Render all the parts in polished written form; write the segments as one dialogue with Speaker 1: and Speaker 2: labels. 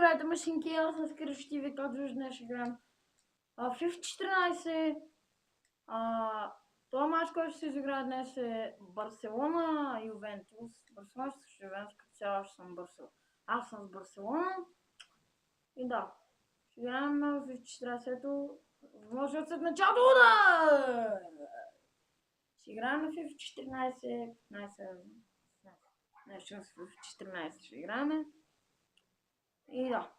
Speaker 1: здравейте, машинки, аз съм Скръщи, ви казваш, днес ще играем FIFA 14. Това мач, който ще се изиграе днес е Барселона Ювентус. Барселона ще Ювентус, като цяло аз съм с Барселона. И да, ще играем на FIFA 14-то. Може от след началото да! Ще играем на FIFA 14, 15, нещо на FIFA 14 ще играем. И да.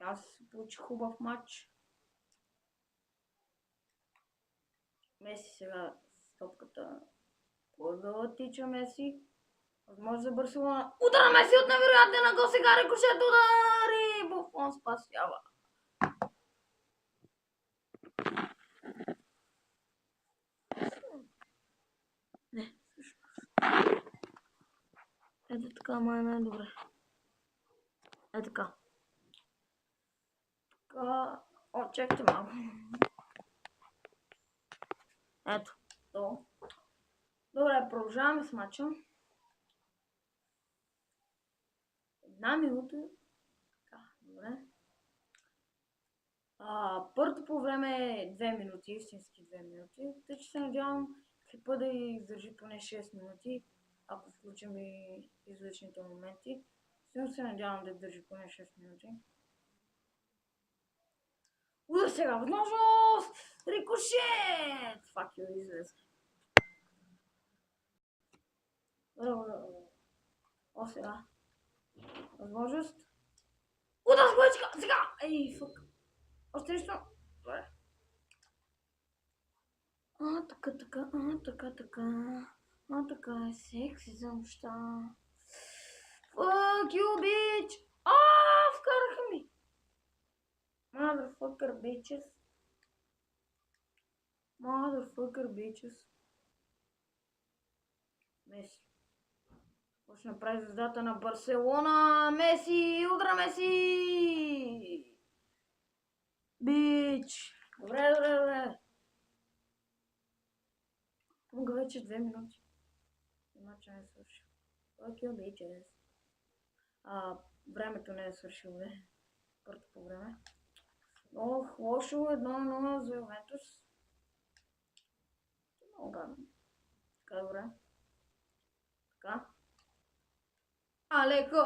Speaker 1: Аз получих хубав матч. Меси сега с топката по-дълго тича Меси. Възможно за Барселона. Удара Меси от невероятен гол, сега рикошет удари! Буфон спасява. Не, всъщност. Ето така, май най-добре. Ето така. О, чакайте малко. Ето. То. Добре, продължаваме с мача. Една минута. Така, добре. Първото по време е 2 минути, истински 2 минути. Тъй че се надявам клипа да издържи поне 6 минути, ако включим и изличните моменти. Сигурно се надявам да издържи поне 6 минути. Удар сега, възможност! Рикошет! Фак ю, излез. О, сега. Възможност. Удар с главичка! Сега! Ей, фак. Още нещо. Добре. Така е секси за нощта. Fuck you, bitch! Вкараха ми! Motherfucker bitches. Меси. Какво ще направи звездата на Барселона? Меси! Удра Меси! Бич! Добре. Мога вече 2 минути. Иначе не е свършил. Fuck you, bitches. Времето не е свършило, не. Първото по време. Ох, лошо 1-0 за Ювентус. Много гадно. Така, добре. Така. Алехо!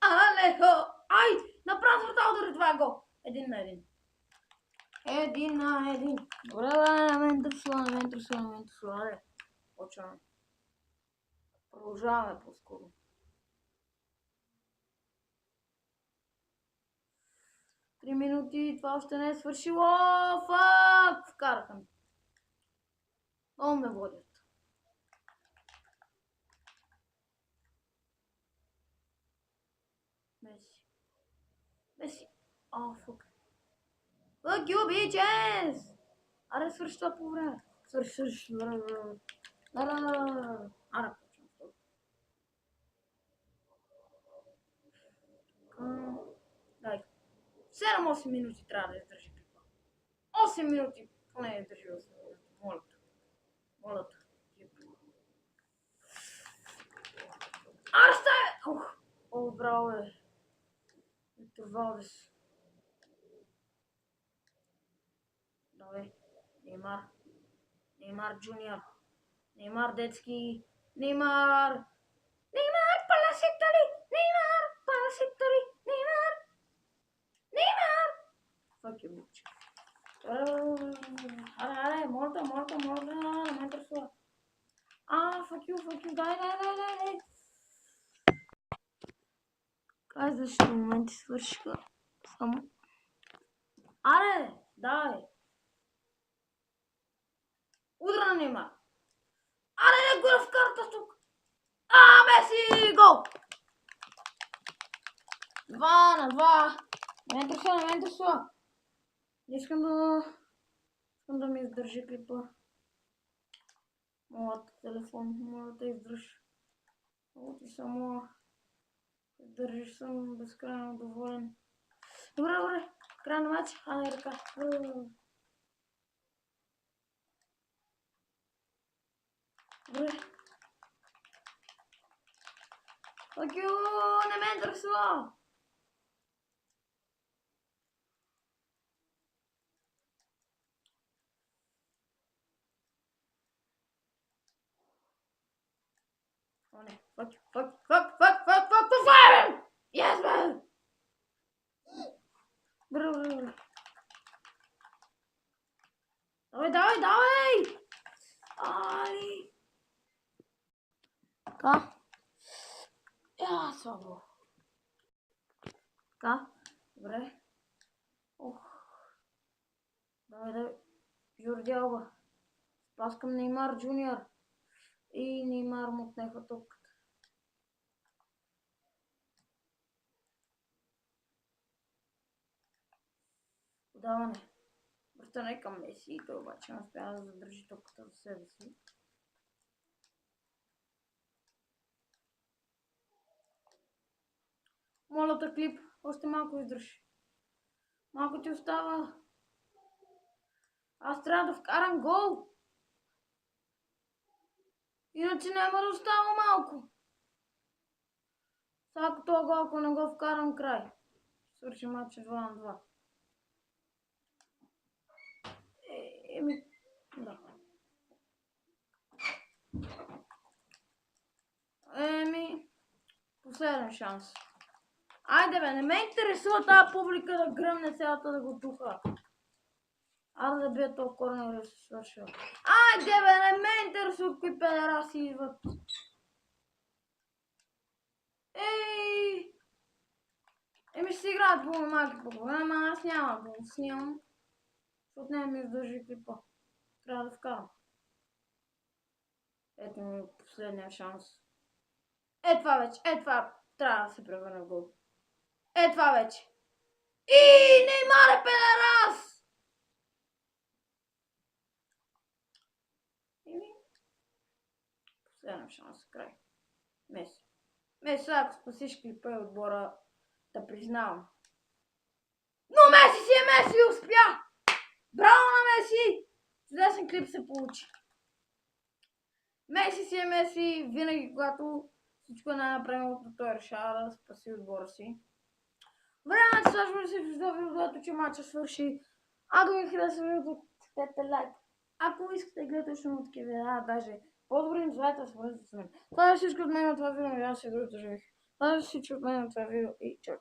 Speaker 1: Ай! Направо с врата удари, това е гол! 1-1. 1-1. Добре, не ме интересува. Почваме. Продължаваме по-скоро. 3 минути, това още не е свършило. Фак! Вкараха ми. Много ме водят. Меси. Фак. Fuck you, bitches! Аре, свърши това по време. Свърши. Аре, почвам. Дай. 7-8 минути трябва да издържи клипа. 8 минути поне издържи 8 минути. Моля те. Стай! Браво бе. Валдес. Давай. Неймар Джуниор. Неймар детски. Неймар паласитали. Fuck you, bitch. Аре, морда, не ме интересува. Fuck you, дай. Следващите моменти свършиха. Само. Аре, дай. Удра на Неймар. Аре, гора в карта тук. Меси, гол. 2-2. Не ме интересува. Искам да ми издържи клипа. Моят телефон, моля да издържи. Много ти само издържиш, съм безкрайно доволен. Добре. Край на матч. Ръка. Добре. Не ме интересува. О, не. Fuck, fire! Yes, man! Бре. Давай! Ай! Така. Слабо. Така. Добре. Давай. Jordi Alba. Пас към Неймар Джуниор. И Неймар му отнеха топката. Подаване. Връщане към Меси. Той обаче не успя да задържи топката за себе си. Моля те, Клип, още малко издържи. Малко ти остава. Аз трябва да вкарам гол. Иначе няма да остава малко. Сега ако това гол, ако не го вкарам край. Свърши матча 2-2. Да. Последен шанс. Айде бе, не ме интересува тази публика да гръмне цялата да го туха. Аз да бия този корнер да се свършва. Айде бе, не ме интересува кои педераси идват. Ще си играят по малки по време, аз няма да го снимам. Защото не ми издържи клипа. Трябва да вкарам. Ето ми последния шанс. Това вече, това трябва да се превърне в гол. Това вече. И Неймар е педерас! Последен шанс, край. Меси, ако спасиш клипа и отбора, да признавам. Но Меси си е Меси и успя! Браво на Меси! Чудесен клип се получи. Меси си е Меси, винаги когато всичко е най-напрямото, той решава да спаси отбора си. Време да сложим се в видеото, че матча свърши. Ако ви хареса видеото, стете лайк. Ако искате да гледате още му такива видеа, даже по-добре не знаете да свързвате с мен. Това е всичко от мен от това видео, аз се другото живих. Това е всичко от мен от това видео и чао.